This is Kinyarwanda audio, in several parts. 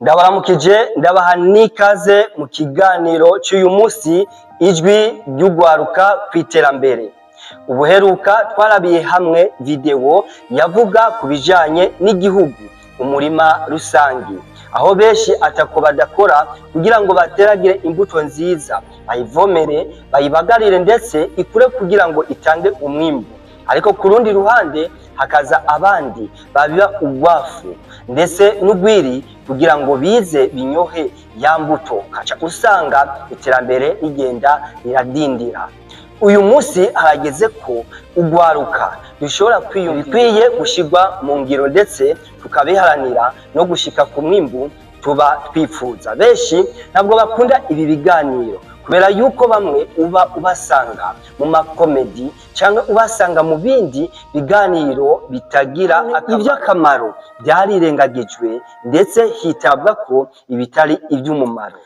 Ndabaramukije ndabaha n'ikaze mu kiganiro cy'uyu munsi ijwi ry'ugwaruka kw'iterambere. Ubuheruka twarabiye hamwe video yavuga ku bijanye n'igihugu umurima rusangi, aho benshi atako badakora kugira ngo bateragire imbuto nziza, bayivomere, bayibagarire ndetse ikure kugira ngo itange umwimbu. Ariko ku rundi ruhande hakaza abandi babiba ugwafu ndetse n'ugwiri kugira ngo bize binyohe ya mbuto, kaca usanga iterambere rigenda riradindira. Uyu munsi harageze ko ugwaruka bishobora kwiyumvikwiye gushigwa mu ngiro ndetse tukabiharanira no gushika ku mwimbu tuba twifuza. Benshi ntabwo bakunda ibi biganiro kubera yuko bamwe uba ubasanga mu makomedi cyangwa ubasanga mu bindi biganiro bitagira iby'akamaro, byarirengagijwe ndetse hitabwa ko ibitari iby'umumaro.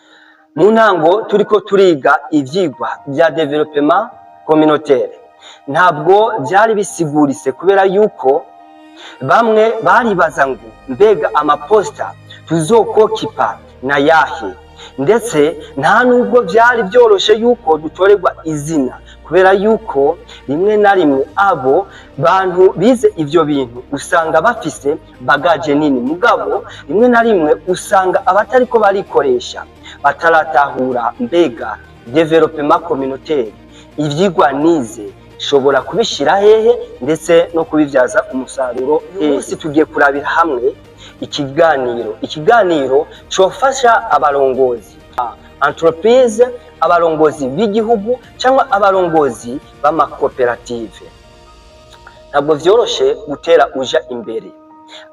Mu ntango turiko turiga ivyigwa bya development communautaire, ntabwo byari bisigurise kubera yuko bamwe baribaza ngo mbega amaposta tuzokokipa na yahe, ndetse nta nubwo byari byoroshe yuko dutorerwa izina kubera yuko rimwe na rimwe abo bantu bize ivyo bintu usanga bafise bagaje nini, mugabo rimwe na rimwe usanga abatariko barikoresha bataratahura mbega development communautaire ivyigwa nize shobora kubishira hehe ndetse no kubivyaza umusaruro. Umunsi tugiye kurabira hamwe ikiganiro cofasha abarongozi entreprise, abarongozi b'igihugu cyangwa abarongozi b'amakoperative. Ntabwo vyoroshe gutera uja imbere,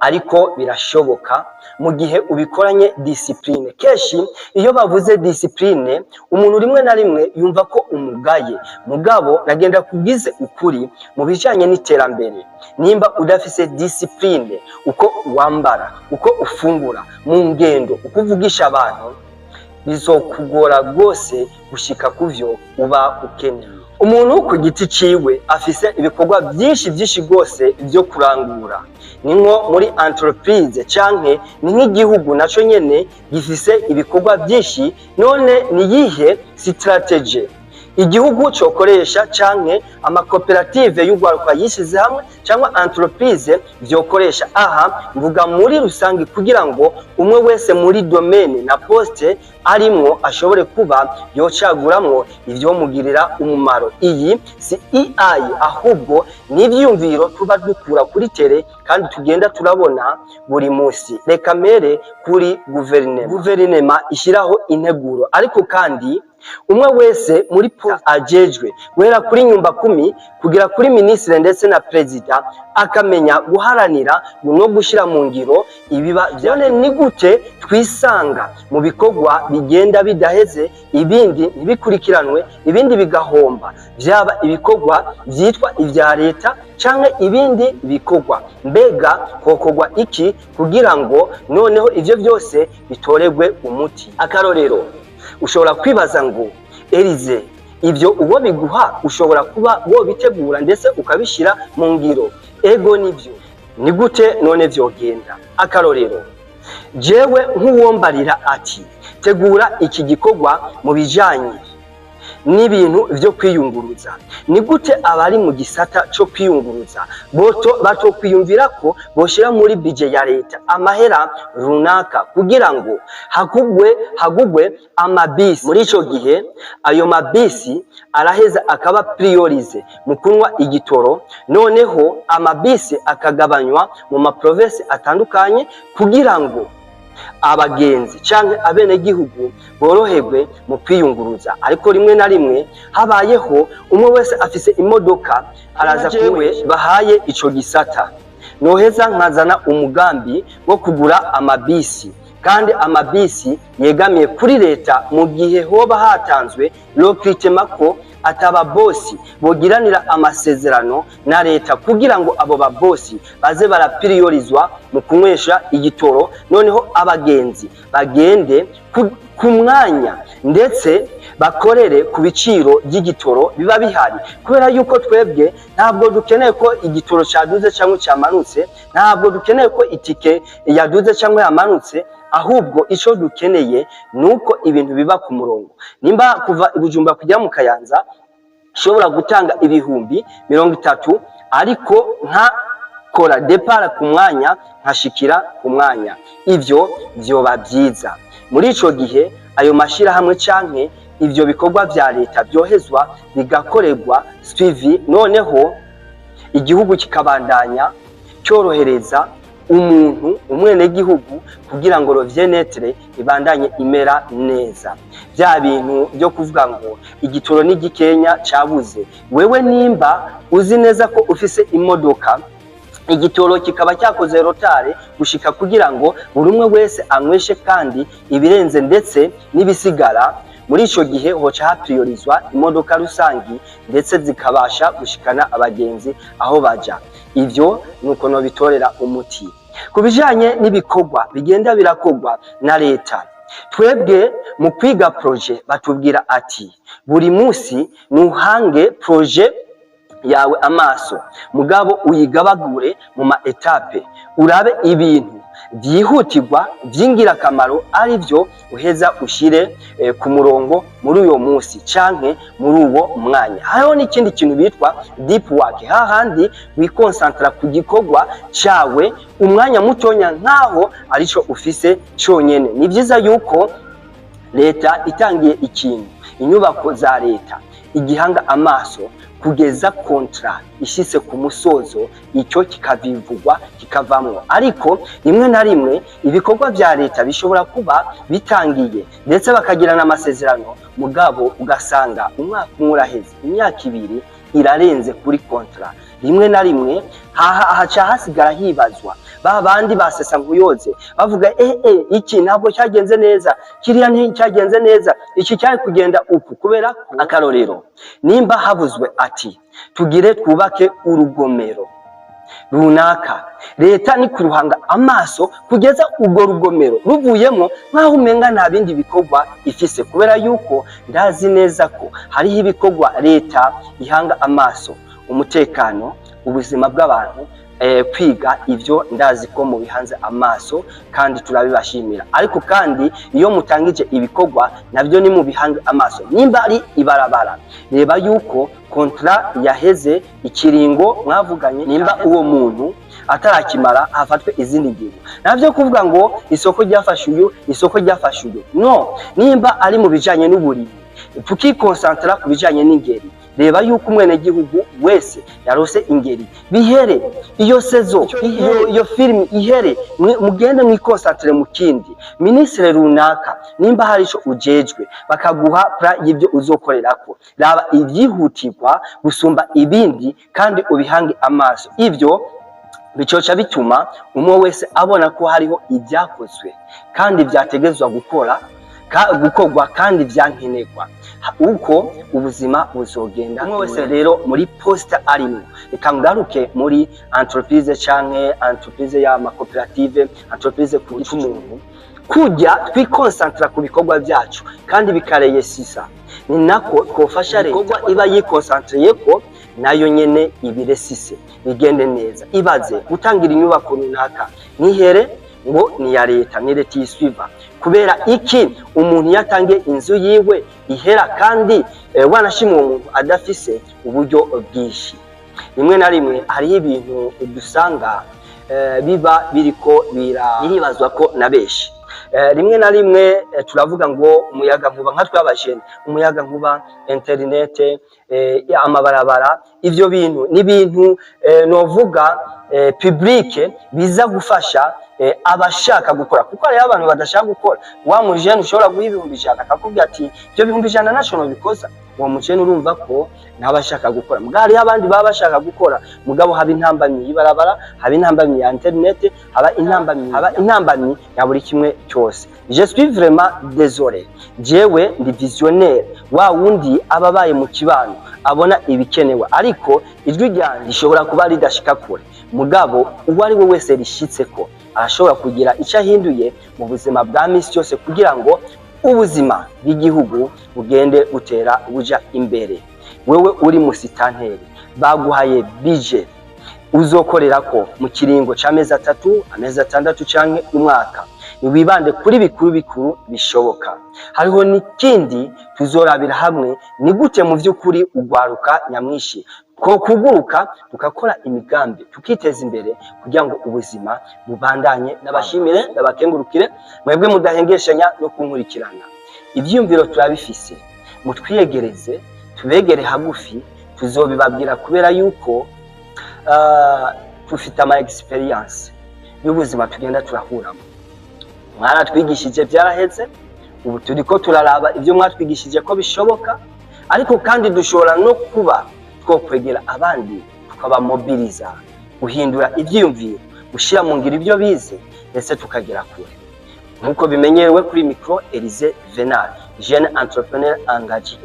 ariko birashoboka mu gihe ubikoranye discipline. Keshi iyo bavuze discipline umuntu rimwe na rimwe yumva ko umugaye, mugabo nagenda kubwize ukuri mu bijanye n'iterambere. Nimba udafise discipline, uko wambara, uko ufungura, mu ngendo, uko uvugisha abantu, bizokugora rwose gushika kuvyo uba ukeneye. Umuntu ku giti ciwe afise ibikorwa byinshi rwose byo kurangura. Ni nko muri entreprise canke ni nk'igihugu naco nyene gifise ibikorwa byinshi. None ni yihe strategy igihugu cokoresha canke amakoperative y'ugwaruka yishize hamwe cyangwa entreprise vyokoresha? Aha mvuga muri rusangi kugira ngo umwe wese muri domaine na poste arimwo ashobore kuba yocaguramwo ivyo mugirira umumaro. Iyi si AI ahubwo n'ivyumviro tuba dukura kuri tere kandi tugenda turabona buri munsi. Reka mere kuri guverinema ishiraho integuro, ariko kandi umwe wese muri ajejwe guhera kuri nyumba kumi kugira kuri ministre ndetse na president akamenya guharanira no gushira mu ngiro ibiba byone. Ni gute twisanga mu bikorwa bigenda bidaheze, ibindi ntibikurikiranwe, ibindi bigahomba, byaba ibikorwa byitwa ivya leta canke ibindi bikorwa? Mbega kokogwa iki kugira ngo noneho ivyo byose bitoregwe umuti? Akarorero, ushobora kwibaza ngo Elize, ibyo uwo biguha ushobora kuba wo bitegura ndetse ukabishira mu ngiro? Ego nivyo. Ni gute none vyogenda? Akarorero, jewe nk'uwombarira ati tegura iki gikorwa mu bijanye n'ibintu vyo kwiyunguruza. Ni gute abari mu gisata cyo kwiyunguruza bato kwiyumvira ko boshira muri budget ya leta amahera runaka kugira ngo hagugwe amabisi? Muri ico gihe ayo mabisi araheza akaba priorize mu kunwa igitoro, noneho amabisi akagabanywa mu maprovince atandukanye kugira ngo abagenzi canke abene gihugu boroherwe mu kwiyunguruza. Ariko rimwe na rimwe habayeho umwe wese afise imodoka, araza kuwe bahaye ico gisata, noheza nkazana umugambi wo kugura amabisi, kandi amabisi yegamiye kuri leta mu gihe hoba hatanzwe recruitment ko ataba bosi bogiranira amasezerano na leta kugira ngo abo babosi baze barapriorizwa mu kunywesha igitoro, noneho abagenzi bagende ku mwanya ndetse bakorere ku biciro by'igitoro biba bihari. Kubera yuko twebwe ntabwo dukeneye ko igitoro cyaduze cyangwa cyamanutse, ntabwo dukeneye ko itike yaduze cyangwa yamanutse, ahubwo ico dukeneye nuko ibintu biba ku murongo. Nimba kuva iBujumbura kujya mu Kayanza shobora gutanga ibihumbi 30, ariko nka kora depart ku mwanya nkashikira ku mwanya, ivyo vyoba byiza. Muri ico gihe ayo mashira hamwe canke ivyo bikorwa vya leta byohezwa bigakorerwa suivi, noneho igihugu kikabandanya cyorohereza umuntu umwene gihugu kugira ngo rovyenetre ibandanye imera neza. Bya bintu byo kuvuga ngo igitoro ni gikenya cabuze, wewe nimba uzi neza ko ufise imodoka igitoro kikaba cyakoze rotare gushika kugira ngo buri umwe wese anyweshe kandi ibirenze ndetse nibisigara, muri ico gihe hoca hapriorizwa imodoka rusangi ndetse zikabasha gushikana abagenzi aho baja. Ivyo nuko no bitorera umuti. Kubijanye n'ibikorwa bigenda birakogwa na leta, twebwe mu kwiga projet batubwira ati buri munsi nuhange projet yawe amaso, mugabo uyigabagure mu ma etape, urabe ibintu byihutirwa byingira kamaro ari byo uheza ushire ku murongo muri uyo munsi canke muri uwo mwanya. Hariho n'ikindi kintu bitwa deep work, hahandi wikonsantra ku gikorwa cawe umwanya mutonya nkaho arico ufise cyonyene. Ni byiza yuko leta itangiye ikintu, inyubako za leta igihanga amaso kugeza kontra ishise ku musozo, icyo kikavivugwa kikavamwo. Ariko rimwe na rimwe ibikorwa vya leta bishobora kuba bitangiye ndetse bakagirana amasezerano, mugabo ugasanga umwaka umwe uraheze, imyaka 2 irarenze kuri kontra. Rimwe na rimwe haca hasigara hibazwa babandi basesa nkuyoze bavuga iki ntabwo cyagenze neza, kiriya nticyagenze neza, iki cyari kugenda uku. Kubera akarorero, nimba havuzwe ati tugire twubake urugomero runaka, leta ni kuruhanga amaso kugeza urwo rugomero ruvuyemo nkaho umenga nta bindi bikorwa ifise, kubera yuko ndazi neza ko hariho ibikorwa leta ihanga amaso: umutekano, ubuzima bw'abantu, kwiga. Ivyo ndazi ko mu bihanze amaso kandi turabibashimira. Ariko kandi iyo mutangije ibikorwa nabyo ni mu bihange amaso. Nimba ari ibarabara, reba yuko kontra yaheze ikiringo mwavuganye, nimba uwo muntu atarakimara hafatwe izindi ngingo. Navyo kuvuga ngo isoko ryafashe uyu, isoko ryafashe uyu, no. Nimba ari mu bijanye n'uburimi, tukikonsantra ku bijanye n'ingeri, reba yuko umwene gihugu wese yarose ingeri, bihere iyo sezo, iyo film ihere, mugende mwikonsantre mu kindi. Ministre runaka nimba hari ico ujejwe bakaguha pra y'ibyo uzokorerako, raba ibyihutirwa gusumba ibindi kandi ubihange amaso. Ivyo bicoca bituma umwe wese abona ko hariho ibyakozwe kandi byategezwa gukorwa kandi byankenegwa, uko ubuzima buzogenda. Umwe wese rero muri poste arimo, reka ngaruke muri entreprise canke entreprise ya makoperative, entreprise ku umuntu kujya twikonsantra ku bikorwa byacu kandi bikareye sisa, ni nako kofasha leta iba yikonsantriye ko nayo nyene ibiresise bigende neza. Ibaze gutangira inyubako runaka nihere ngo ni ya leta, ni leta yiswiva. Kubera iki umuntu yatangiye inzu yiwe ihera kandi wanashimwe umuntu adafise uburyo bwishi? Rimwe na rimwe hariho ibintu dusanga biba biriko biribazwa ko na beshi. Rimwe na rimwe turavuga ngo umuyaga nkuba, nka twabashene umuyaga nkuba, internet, amabarabara, ivyo bintu ni bintu novuga publique biza gufasha abashaka gukora, kuko ari abantu badashaka gukora. Wa mujene ushobora guha 100 akakubwira ati ibyo 100 national bikoza, uwo mujene urumva ko ntabashaka gukora. Mugari abandi baba bashaka gukora, mugabo haba intambamyi yibarabara, haba intambamyi ya internet, haba intambamyi ya buri kimwe cyose. Je suis vraiment désolé, jewe ndi visionnaire, wa wundi ababaye mu kibano abona ibikenewe, ariko ijwi ryanje rishobora kuba ridashika kure, mugabo uwo ari we wese rishitse ko arashobora kugira icyo ahinduye mu buzima bwa misi yose kugira ngo ubuzima bw'igihugu bugende butera buja imbere. Wewe uri musitanteri, baguhaye budget uzokorera ko mu kiringo c'amezi 3, amezi 6 canke umwaka. wibande kuri bikuru bishoboka. Hariho n'ikindi tuzorabira hamwe, ni gute mu by'ukuri ugwaruka nyamwishi ko kuguruka tukakora imigambi tukiteza imbere kugira ngo ubuzima bubandanye. Nabashimire ndabakengurukire mwebwe mudahengeshanya no kunkurikirana. Ibyiyumviro turabifise, mutwiyegereze tubegere hagufi, tuzobibabwira kubera yuko tufite ama experience y'ubuzima tugenda turahuramo. Mwaratwigishije byaraheze, ubu turiko turaraba ibyo mwatwigishije ko bishoboka, ariko kandi dushobora no kuba twokwegera abandi tukabamobiliza guhindura ibyiyumviro, gushyira mu ngiro ibyo bize, ndetse tukagera kure. Nkuko bimenyerewe kuri micro, Elise Venal, jeune entrepreneur engagé,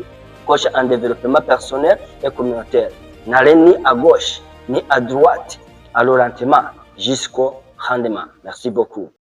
coach en développement personnel et communautaire. N'allez ni à gauche ni à droite, à l'orientement jusqu'au rendement. Merci beaucoup.